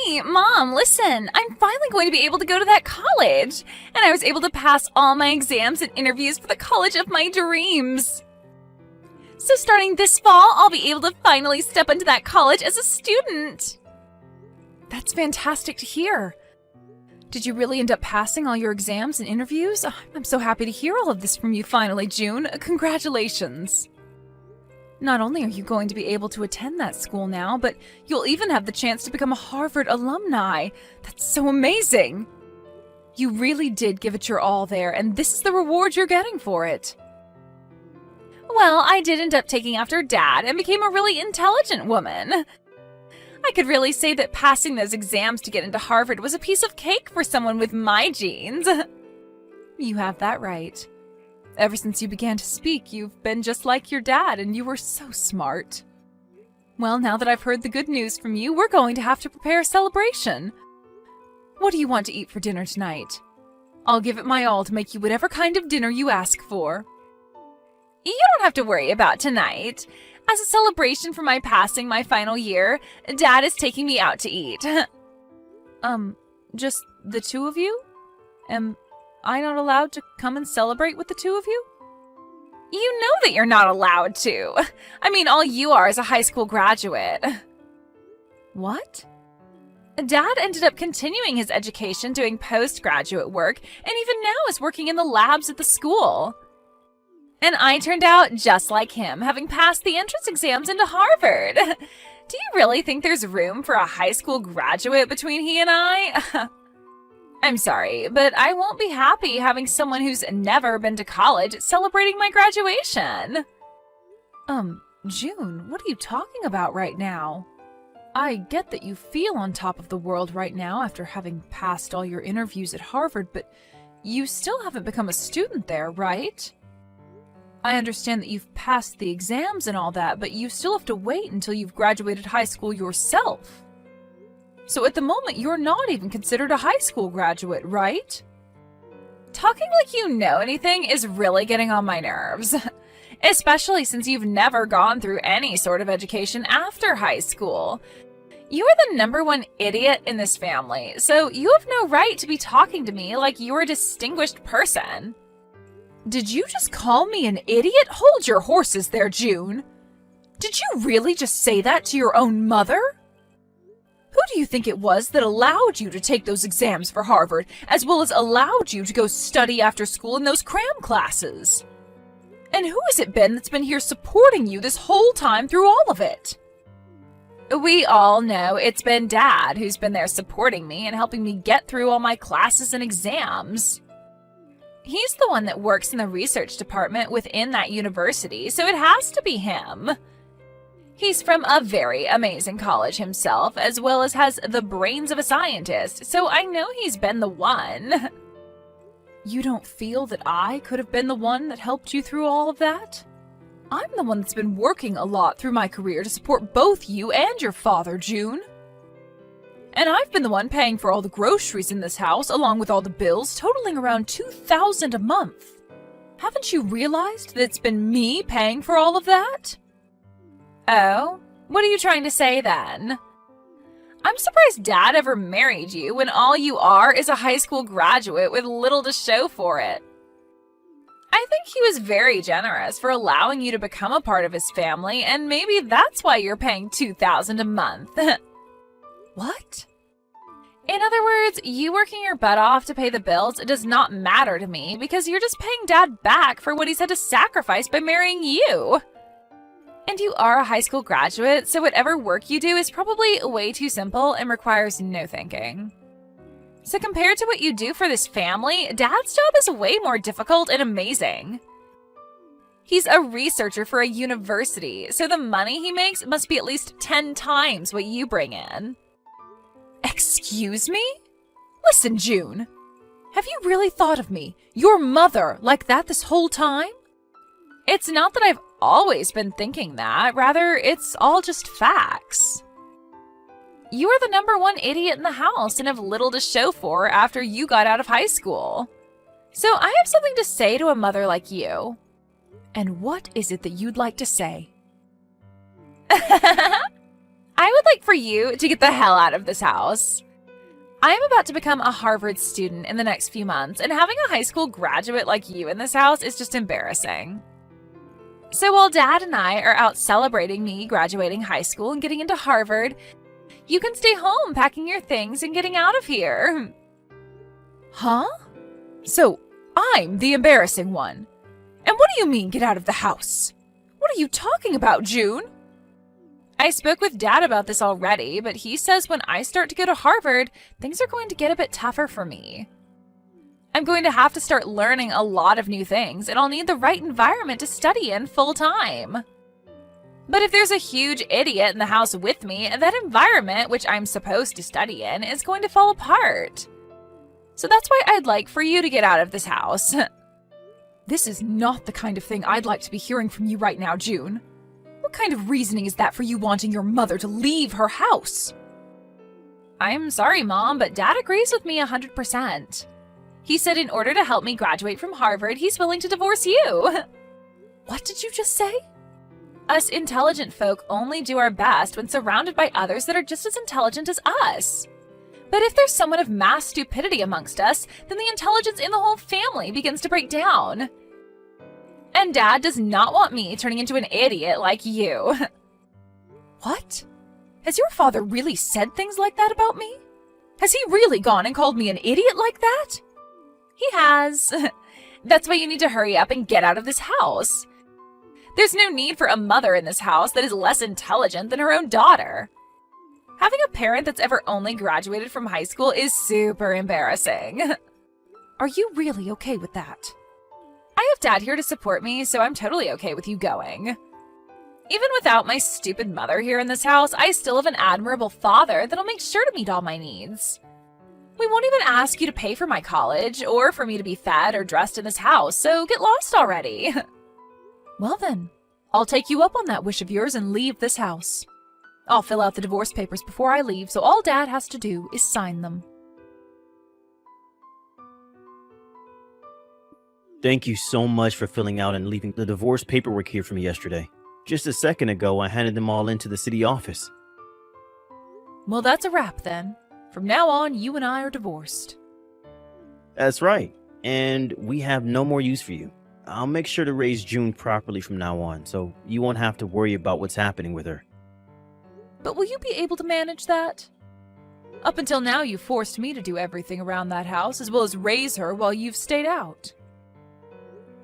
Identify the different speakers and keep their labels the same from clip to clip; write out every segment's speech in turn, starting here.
Speaker 1: Hey, Mom, listen, I'm finally going to be able to go to that college, and I was able to pass all my exams and interviews for the college of my dreams. So starting this fall, I'll be able to finally step into that college as a student. That's fantastic to hear. Did you really end up passing all your exams and interviews? Oh, I'm so happy to hear all of this from you finally, June. Congratulations. Not only are you going to be able to attend that school now, but you'll even have the chance to become a Harvard alumni. That's so amazing. You really did give it your all there, and this is the reward you're getting for it. Well, I did end up taking after Dad and became a really intelligent woman. I could really say that passing those exams to get into Harvard was a piece of cake for someone with my genes. You have that right. Ever since you began to speak, you've been just like your dad, and you were so smart. Well, now that I've heard the good news from you, we're going to have to prepare a celebration. What do you want to eat for dinner tonight? I'll give it my all to make you whatever kind of dinner you ask for. You don't have to worry about tonight. As a celebration for my passing my final year, Dad is taking me out to eat. Just the two of you? Am I not allowed to come and celebrate with the two of you? You know that you're not allowed to. I mean, all you are is a high school graduate. What? Dad ended up continuing his education doing postgraduate work, and even now is working in the labs at the school. And I turned out just like him, having passed the entrance exams into Harvard. Do you really think there's room for a high school graduate between he and I? I'm sorry, but I won't be happy having someone who's never been to college celebrating my graduation. June, what are you talking about right now? I get that you feel on top of the world right now after having passed all your interviews at Harvard, but you still haven't become a student there, right? I understand that you've passed the exams and all that, but you still have to wait until you've graduated high school yourself. So at the moment, you're not even considered a high school graduate, right? Talking like you know anything is really getting on my nerves. Especially since you've never gone through any sort of education after high school. You are the #1 idiot in this family, so you have no right to be talking to me like you're a distinguished person. Did you just call me an idiot? Hold your horses there, June. Did you really just say that to your own mother? Who do you think it was that allowed you to take those exams for Harvard, as well as allowed you to go study after school in those cram classes? And who has it been that's been here supporting you this whole time through all of it? We all know it's been Dad who's been there supporting me and helping me get through all my classes and exams. He's the one that works in the research department within that university, so it has to be him. He's from a very amazing college himself, as well as has the brains of a scientist, so I know he's been the one. You don't feel that I could have been the one that helped you through all of that? I'm the one that's been working a lot through my career to support both you and your father, June. And I've been the one paying for all the groceries in this house, along with all the bills, totaling around $2,000 a month. Haven't you realized that it's been me paying for all of that? Oh, what are you trying to say then? I'm surprised Dad ever married you when all you are is a high school graduate with little to show for it. I think he was very generous for allowing you to become a part of his family, and maybe that's why you're paying $2,000 a month. What? In other words, you working your butt off to pay the bills does not matter to me because you're just paying Dad back for what he's had to sacrifice by marrying you. And you are a high school graduate, so whatever work you do is probably way too simple and requires no thinking. So compared to what you do for this family, Dad's job is way more difficult and amazing. He's a researcher for a university, so the money he makes must be at least 10 times what you bring in. Excuse me? Listen, June. Have you really thought of me, your mother, like that this whole time? It's not that I've always been thinking that. Rather, it's all just facts. You are the #1 idiot in the house and have little to show for after you got out of high school. So I have something to say to a mother like you. And what is it that you'd like to say? I I'd like for you to get the hell out of this house. I am about to become a Harvard student in the next few months, and having a high school graduate like you in this house is just embarrassing. So while Dad and I are out celebrating me graduating high school and getting into Harvard, you can stay home packing your things and getting out of here. Huh? So I'm the embarrassing one. And what do you mean, get out of the house? What are you talking about, June? I spoke with Dad about this already, but he says when I start to go to Harvard, things are going to get a bit tougher for me. I'm going to have to start learning a lot of new things, and I'll need the right environment to study in full time. But if there's a huge idiot in the house with me, that environment, which I'm supposed to study in, is going to fall apart. So that's why I'd like for you to get out of this house. This is not the kind of thing I'd like to be hearing from you right now, June. What kind of reasoning is that for you wanting your mother to leave her house? I'm sorry, Mom, but Dad agrees with me 100%. He said in order to help me graduate from Harvard, he's willing to divorce you. What did you just say? Us intelligent folk only do our best when surrounded by others that are just as intelligent as us. But if there's someone of mass stupidity amongst us, then the intelligence in the whole family begins to break down. And Dad does not want me turning into an idiot like you. What? Has your father really said things like that about me? Has he really gone and called me an idiot like that? He has. That's why you need to hurry up and get out of this house. There's no need for a mother in this house that is less intelligent than her own daughter. Having a parent that's ever only graduated from high school is super embarrassing. Are you really okay with that? I have Dad here to support me, so I'm totally okay with you going. Even without my stupid mother here in this house, I still have an admirable father that'll make sure to meet all my needs. We won't even ask you to pay for my college or for me to be fed or dressed in this house, so get lost already. Well then, I'll take you up on that wish of yours and leave this house. I'll fill out the divorce papers before I leave, so all Dad has to do is sign them.
Speaker 2: Thank you so much for filling out and leaving the divorce paperwork here for me yesterday. Just a second ago, I handed them all into the city office.
Speaker 1: Well, that's a wrap then. From now on, you and I are divorced.
Speaker 2: That's right. And we have no more use for you. I'll make sure to raise June properly from now on, so you won't have to worry about what's happening with her.
Speaker 1: But will you be able to manage that? Up until now, you forced me to do everything around that house, as well as raise her while you've stayed out.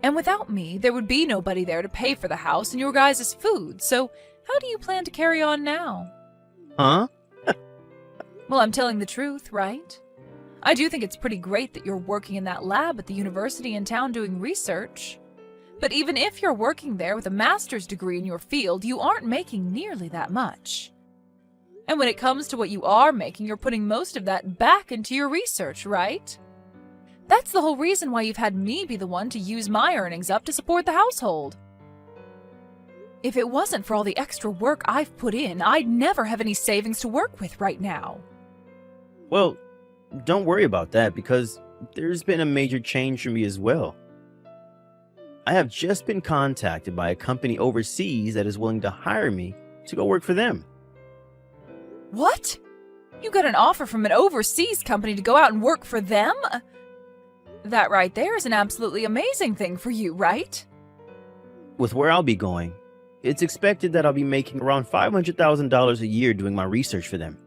Speaker 1: And without me, there would be nobody there to pay for the house and your guys' food, so how do you plan to carry on now?
Speaker 2: Huh?
Speaker 1: Well, I'm telling the truth, right? I do think it's pretty great that you're working in that lab at the university in town doing research. But even if you're working there with a master's degree in your field, you aren't making nearly that much. And when it comes to what you are making, you're putting most of that back into your research, right? That's the whole reason why you've had me be the one to use my earnings up to support the household. If it wasn't for all the extra work I've put in, I'd never have any savings to work with right now.
Speaker 2: Well, don't worry about that because there's been a major change for me as well. I have just been contacted by a company overseas that is willing to hire me to go work for them.
Speaker 1: What? You got an offer from an overseas company to go out and work for them? That right there is an absolutely amazing thing for you, right?
Speaker 2: With where I'll be going, it's expected that I'll be making around $500,000 a year doing my research for them.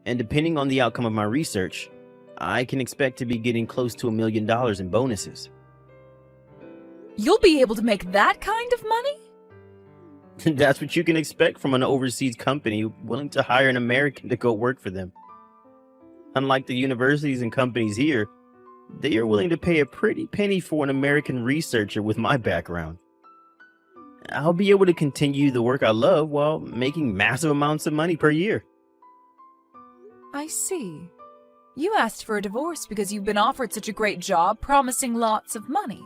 Speaker 2: And depending on the outcome of my research, I can expect to be getting close to $1 million in bonuses.
Speaker 1: You'll be able to make that kind of money?
Speaker 2: That's what you can expect from an overseas company willing to hire an American to go work for them. Unlike the universities and companies here, they are willing to pay a pretty penny for an American researcher with my background. I'll be able to continue the work I love while making massive amounts of money per year.
Speaker 1: I see. You asked for a divorce because you've been offered such a great job promising lots of money.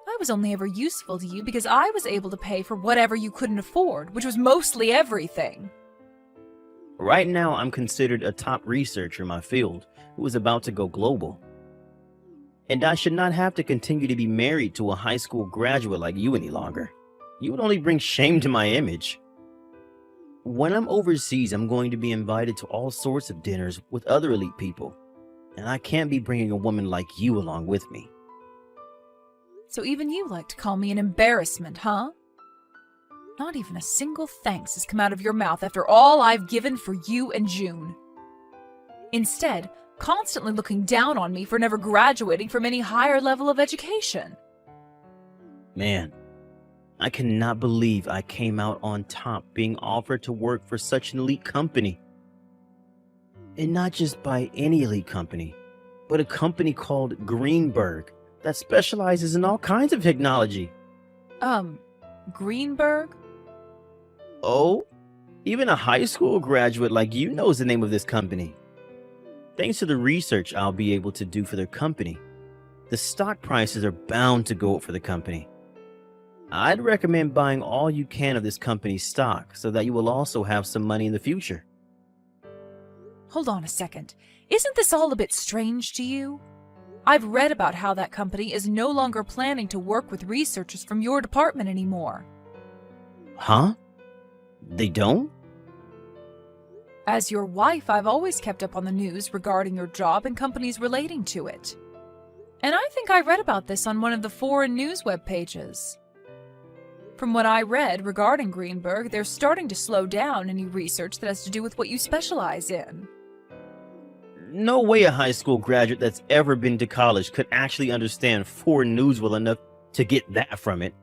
Speaker 1: I was only ever useful to you because I was able to pay for whatever you couldn't afford, which was mostly everything.
Speaker 2: Right now, I'm considered a top researcher in my field who is about to go global. And I should not have to continue to be married to a high school graduate like you any longer. You would only bring shame to my image. When I'm overseas, I'm going to be invited to all sorts of dinners with other elite people, and I can't be bringing a woman like you along with me.
Speaker 1: So even you like to call me an embarrassment, huh? Not even a single thanks has come out of your mouth after all I've given for you and June. Instead, constantly looking down on me for never graduating from any higher level of education.
Speaker 2: Man, I cannot believe I came out on top being offered to work for such an elite company. And not just by any elite company, but a company called Greenberg that specializes in all kinds of technology.
Speaker 1: Greenberg?
Speaker 2: Oh, even a high school graduate like you knows the name of this company. Thanks to the research I'll be able to do for their company, the stock prices are bound to go up for the company. I'd recommend buying all you can of this company's stock so that you will also have some money in the future.
Speaker 1: Hold on a second. Isn't this all a bit strange to you? I've read about how that company is no longer planning to work with researchers from your department anymore.
Speaker 2: Huh? They don't?
Speaker 1: As your wife, I've always kept up on the news regarding your job and companies relating to it. And I think I read about this on one of the foreign news web pages. From what I read regarding Greenberg, they're starting to slow down any research that has to do with what you specialize in.
Speaker 2: No way a high school graduate that's ever been to college could actually understand foreign news well enough to get that from it.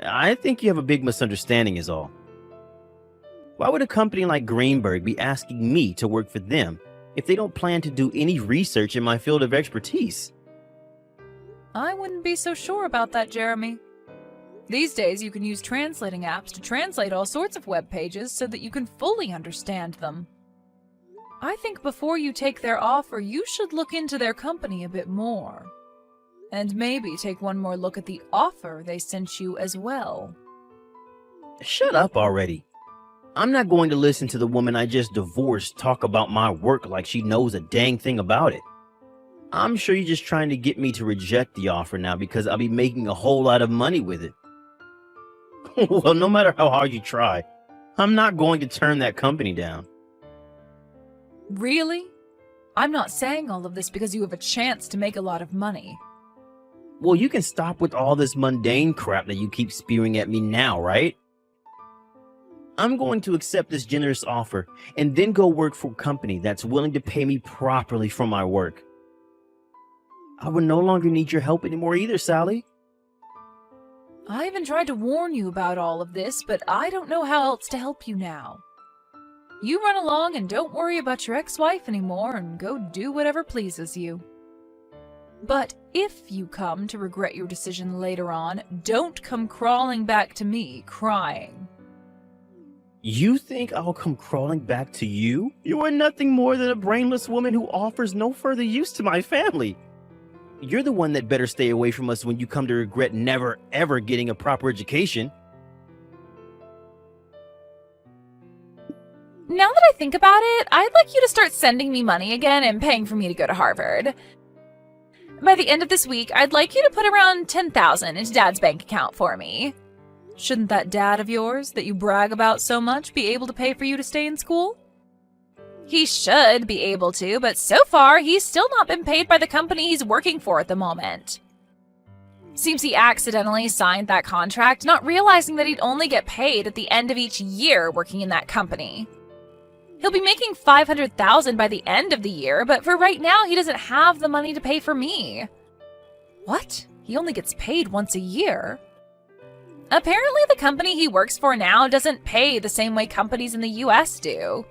Speaker 2: I think you have a big misunderstanding is all. Why would a company like Greenberg be asking me to work for them if they don't plan to do any research in my field of expertise?
Speaker 1: I wouldn't be so sure about that, Jeremy. These days, you can use translating apps to translate all sorts of web pages so that you can fully understand them. I think before you take their offer, you should look into their company a bit more. And maybe take one more look at the offer they sent you as well.
Speaker 2: Shut up already. I'm not going to listen to the woman I just divorced talk about my work like she knows a dang thing about it. I'm sure you're just trying to get me to reject the offer now because I'll be making a whole lot of money with it. Well, no matter how hard you try, I'm not going to turn that company down.
Speaker 1: Really? I'm not saying all of this because you have a chance to make a lot of money.
Speaker 2: Well, you can stop with all this mundane crap that you keep spewing at me now, right? I'm going to accept this generous offer and then go work for a company that's willing to pay me properly for my work. I would no longer need your help anymore either, Sally.
Speaker 1: I even tried to warn you about all of this, but I don't know how else to help you now. You run along and don't worry about your ex-wife anymore and go do whatever pleases you. But if you come to regret your decision later on, don't come crawling back to me crying.
Speaker 2: You think I'll come crawling back to you? You are nothing more than a brainless woman who offers no further use to my family. You're the one that better stay away from us when you come to regret never ever getting a proper education.
Speaker 1: Now that I think about it, I'd like you to start sending me money again and paying for me to go to Harvard. By the end of this week, I'd like you to put around $10,000 into Dad's bank account for me. Shouldn't that dad of yours that you brag about so much be able to pay for you to stay in school? He should be able to, but so far he's still not been paid by the company he's working for at the moment. Seems he accidentally signed that contract, not realizing that he'd only get paid at the end of each year working in that company. He'll be making $500,000 by the end of the year, but for right now he doesn't have the money to pay for me. What? He only gets paid once a year? Apparently the company he works for now doesn't pay the same way companies in the US do.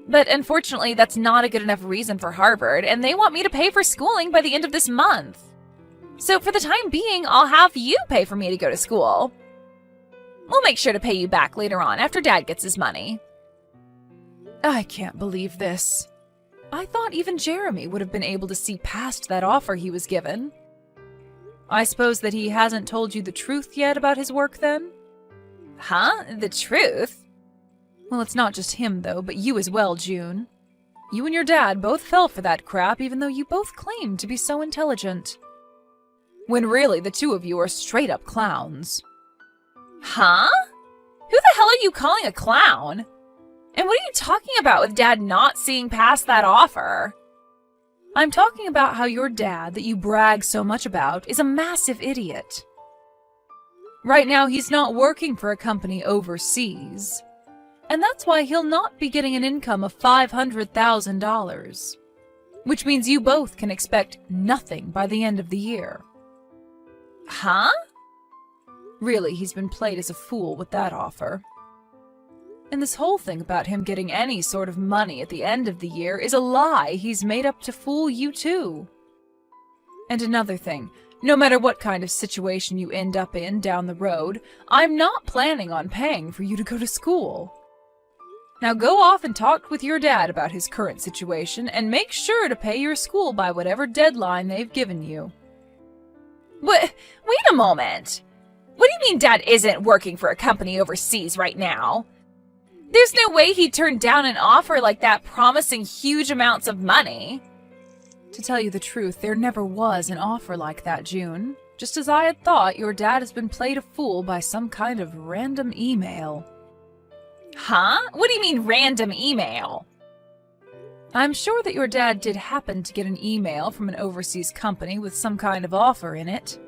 Speaker 1: But unfortunately, that's not a good enough reason for Harvard, and they want me to pay for schooling by the end of this month. So for the time being, I'll have you pay for me to go to school. We'll make sure to pay you back later on after Dad gets his money. I can't believe this. I thought even Jeremy would have been able to see past that offer he was given. I suppose that he hasn't told you the truth yet about his work then? Huh? The truth? Well, it's not just him, though, but you as well, June. You and your dad both fell for that crap, even though you both claimed to be so intelligent. When really, the two of you are straight-up clowns. Huh? Who the hell are you calling a clown? And what are you talking about with Dad not seeing past that offer? I'm talking about how your dad, that you brag so much about, is a massive idiot. Right now, he's not working for a company overseas. And that's why he'll not be getting an income of $500,000. Which means you both can expect nothing by the end of the year. Huh? Really, he's been played as a fool with that offer. And this whole thing about him getting any sort of money at the end of the year is a lie he's made up to fool you too. And another thing, no matter what kind of situation you end up in down the road, I'm not planning on paying for you to go to school. Now go off and talk with your dad about his current situation and make sure to pay your school by whatever deadline they've given you. Wait a moment. What do you mean Dad isn't working for a company overseas right now? There's no way he'd turn down an offer like that promising huge amounts of money. To tell you the truth, there never was an offer like that, June. Just as I had thought, your dad has been played a fool by some kind of random email. Huh? What do you mean random email? I'm sure that your dad did happen to get an email from an overseas company with some kind of offer in it.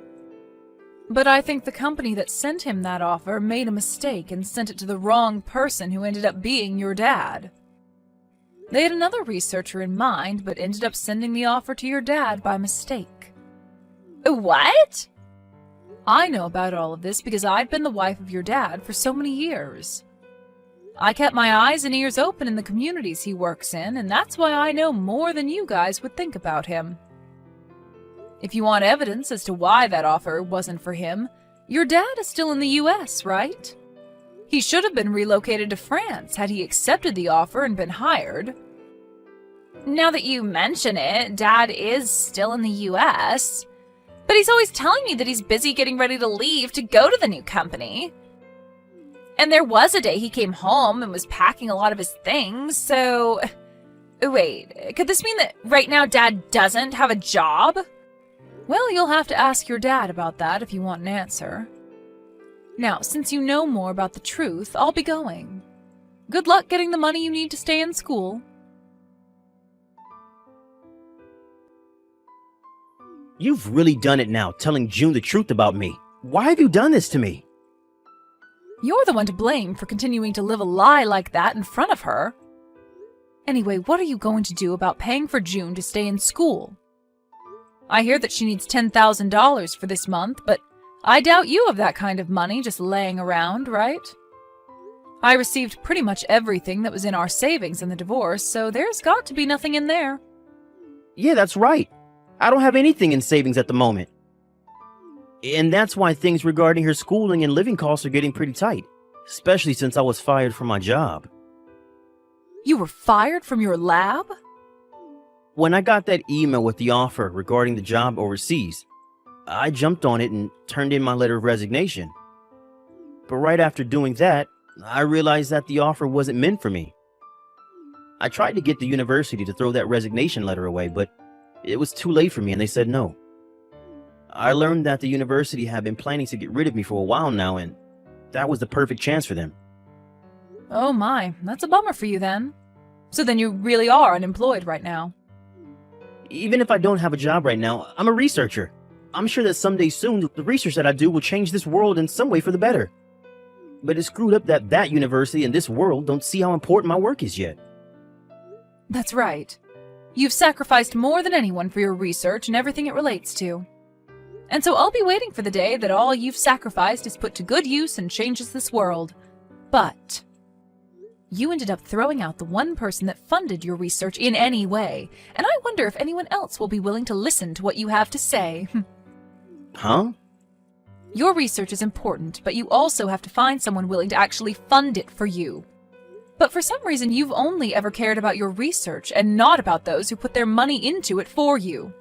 Speaker 1: But I think the company that sent him that offer made a mistake and sent it to the wrong person who ended up being your dad. They had another researcher in mind, but ended up sending the offer to your dad by mistake. What? I know about all of this because I've been the wife of your dad for so many years. I kept my eyes and ears open in the communities he works in, and that's why I know more than you guys would think about him. If you want evidence as to why that offer wasn't for him, your dad is still in the US, right? He should have been relocated to France had he accepted the offer and been hired. Now that you mention it, Dad is still in the US. But he's always telling me that he's busy getting ready to leave to go to the new company. And there was a day he came home and was packing a lot of his things, so... Wait, could this mean that right now Dad doesn't have a job? Well, you'll have to ask your dad about that if you want an answer. Now, since you know more about the truth, I'll be going. Good luck getting the money you need to stay in school.
Speaker 2: You've really done it now, telling June the truth about me. Why have you done this to me?
Speaker 1: You're the one to blame for continuing to live a lie like that in front of her. Anyway, what are you going to do about paying for June to stay in school? I hear that she needs $10,000 for this month, but I doubt you have that kind of money just laying around, right? I received pretty much everything that was in our savings in the divorce, so there's got to be nothing in there.
Speaker 2: Yeah, that's right. I don't have anything in savings at the moment. And that's why things regarding her schooling and living costs are getting pretty tight, especially since I was fired from my job.
Speaker 1: You were fired from your lab?
Speaker 2: When I got that email with the offer regarding the job overseas, I jumped on it and turned in my letter of resignation. But right after doing that, I realized that the offer wasn't meant for me. I tried to get the university to throw that resignation letter away, but it was too late for me and they said no. I learned that the university had been planning to get rid of me for a while now, and that was the perfect chance for them.
Speaker 1: Oh my, that's a bummer for you then. So then you really are unemployed right now.
Speaker 2: Even if I don't have a job right now, I'm a researcher. I'm sure that someday soon, the research that I do will change this world in some way for the better. But it's screwed up that that university and this world don't see how important my work is yet.
Speaker 1: That's right. You've sacrificed more than anyone for your research and everything it relates to. And so I'll be waiting for the day that all you've sacrificed is put to good use and changes this world. But you ended up throwing out the one person that funded your research in any way, and I wonder if anyone else will be willing to listen to what you have to say.
Speaker 2: Huh?
Speaker 1: Your research is important, but you also have to find someone willing to actually fund it for you. But for some reason, you've only ever cared about your research and not about those who put their money into it for you.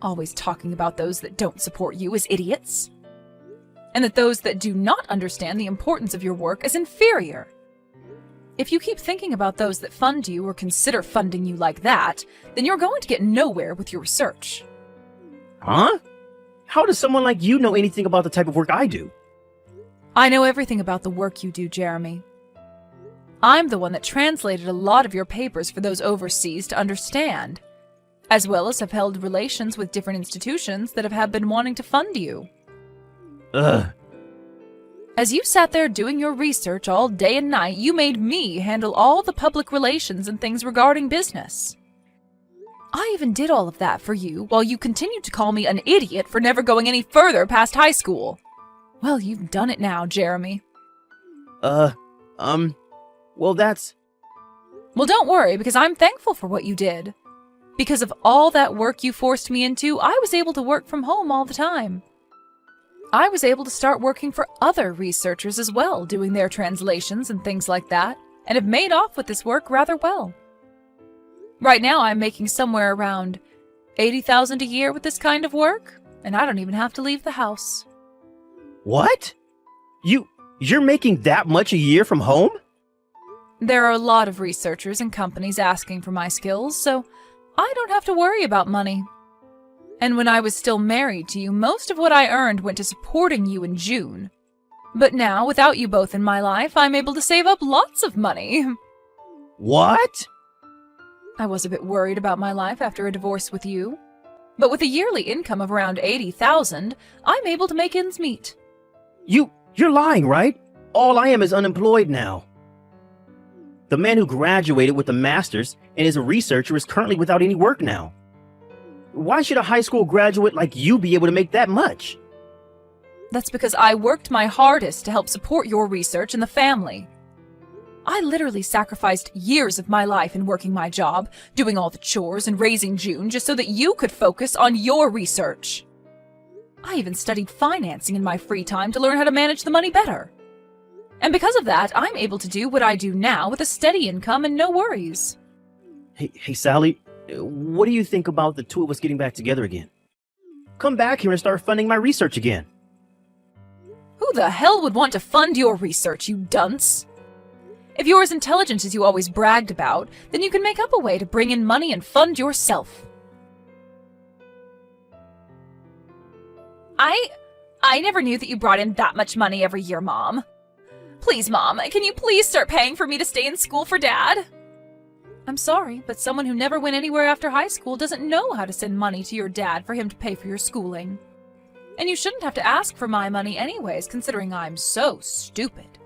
Speaker 1: Always talking about those that don't support you as idiots. And that those that do not understand the importance of your work as inferior. If you keep thinking about those that fund you or consider funding you like that, then you're going to get nowhere with your research.
Speaker 2: Huh? How does someone like you know anything about the type of work I do?
Speaker 1: I know everything about the work you do, Jeremy. I'm the one that translated a lot of your papers for those overseas to understand, as well as have held relations with different institutions that have been wanting to fund you.
Speaker 2: Ugh.
Speaker 1: As you sat there doing your research all day and night, you made me handle all the public relations and things regarding business. I even did all of that for you while you continued to call me an idiot for never going any further past high school. Well, you've done it now, Jeremy.
Speaker 2: Well, that's...
Speaker 1: Well, don't worry, because I'm thankful for what you did. Because of all that work you forced me into, I was able to work from home all the time. I was able to start working for other researchers as well, doing their translations and things like that, and have made off with this work rather well. Right now, I'm making somewhere around $80,000 a year with this kind of work, and I don't even have to leave the house.
Speaker 2: What? You're making that much a year from home?
Speaker 1: There are a lot of researchers and companies asking for my skills, so I don't have to worry about money. And when I was still married to you, most of what I earned went to supporting you in June. But now, without you both in my life, I'm able to save up lots of money.
Speaker 2: What?
Speaker 1: I was a bit worried about my life after a divorce with you. But with a yearly income of around $80,000, I'm able to make ends meet.
Speaker 2: You're lying, right? All I am is unemployed now. The man who graduated with a master's and is a researcher is currently without any work now. Why should a high school graduate like you be able to make that much?
Speaker 1: That's because I worked my hardest to help support your research and the family. I literally sacrificed years of my life in working my job, doing all the chores and raising June just so that you could focus on your research. I even studied financing in my free time to learn how to manage the money better. And because of that, I'm able to do what I do now with a steady income and no worries.
Speaker 2: Hey, Sally, what do you think about the two of us getting back together again? Come back here and start funding my research again.
Speaker 1: Who the hell would want to fund your research, you dunce? If you're as intelligent as you always bragged about, then you can make up a way to bring in money and fund yourself. I never knew that you brought in that much money every year, Mom. Please, Mom, can you please start paying for me to stay in school for Dad? I'm sorry, but someone who never went anywhere after high school doesn't know how to send money to your dad for him to pay for your schooling. And you shouldn't have to ask for my money anyways, considering I'm so stupid.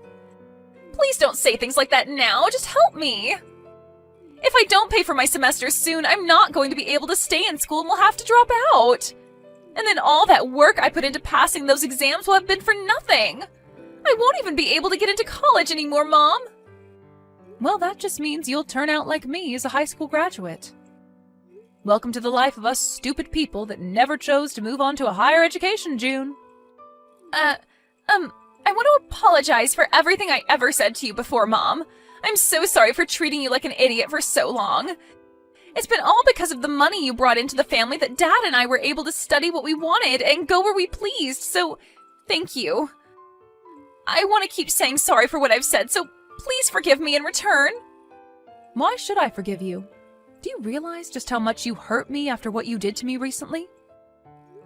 Speaker 1: Please don't say things like that now, just help me! If I don't pay for my semester soon, I'm not going to be able to stay in school and will have to drop out. And then all that work I put into passing those exams will have been for nothing. I won't even be able to get into college anymore, Mom. Well, that just means you'll turn out like me as a high school graduate. Welcome to the life of us stupid people that never chose to move on to a higher education, June. I want to apologize for everything I ever said to you before, Mom. I'm so sorry for treating you like an idiot for so long. It's been all because of the money you brought into the family that Dad and I were able to study what we wanted and go where we pleased, so thank you. I want to keep saying sorry for what I've said, so please forgive me in return. Why should I forgive you? Do you realize just how much you hurt me after what you did to me recently?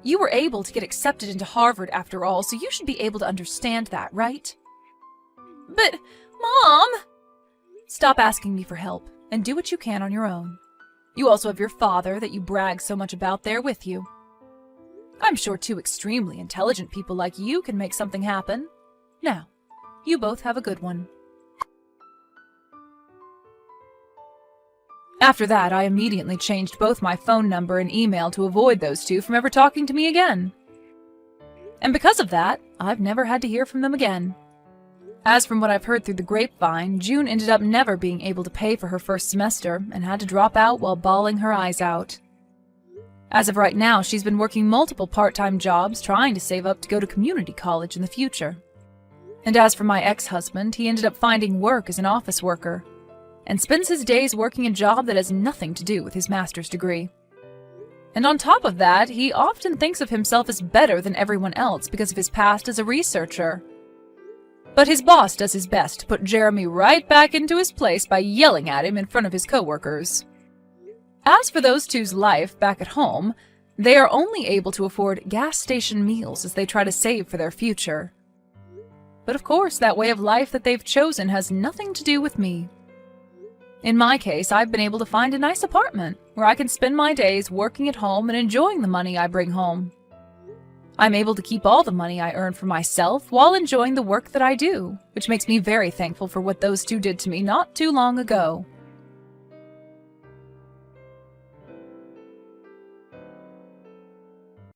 Speaker 1: You were able to get accepted into Harvard after all, so you should be able to understand that, right? But, Mom! Stop asking me for help, and do what you can on your own. You also have your father that you brag so much about there with you. I'm sure two extremely intelligent people like you can make something happen. Now, you both have a good one. After that, I immediately changed both my phone number and email to avoid those two from ever talking to me again. And because of that, I've never had to hear from them again. As from what I've heard through the grapevine, June ended up never being able to pay for her first semester and had to drop out while bawling her eyes out. As of right now, she's been working multiple part-time jobs trying to save up to go to community college in the future. And as for my ex-husband, he ended up finding work as an office worker, and spends his days working a job that has nothing to do with his master's degree. And on top of that, he often thinks of himself as better than everyone else because of his past as a researcher. But his boss does his best to put Jeremy right back into his place by yelling at him in front of his coworkers. As for those two's life back at home, they are only able to afford gas station meals as they try to save for their future. But of course, that way of life that they've chosen has nothing to do with me. In my case, I've been able to find a nice apartment where I can spend my days working at home and enjoying the money I bring home. I'm able to keep all the money I earn for myself while enjoying the work that I do, which makes me very thankful for what those two did to me not too long ago.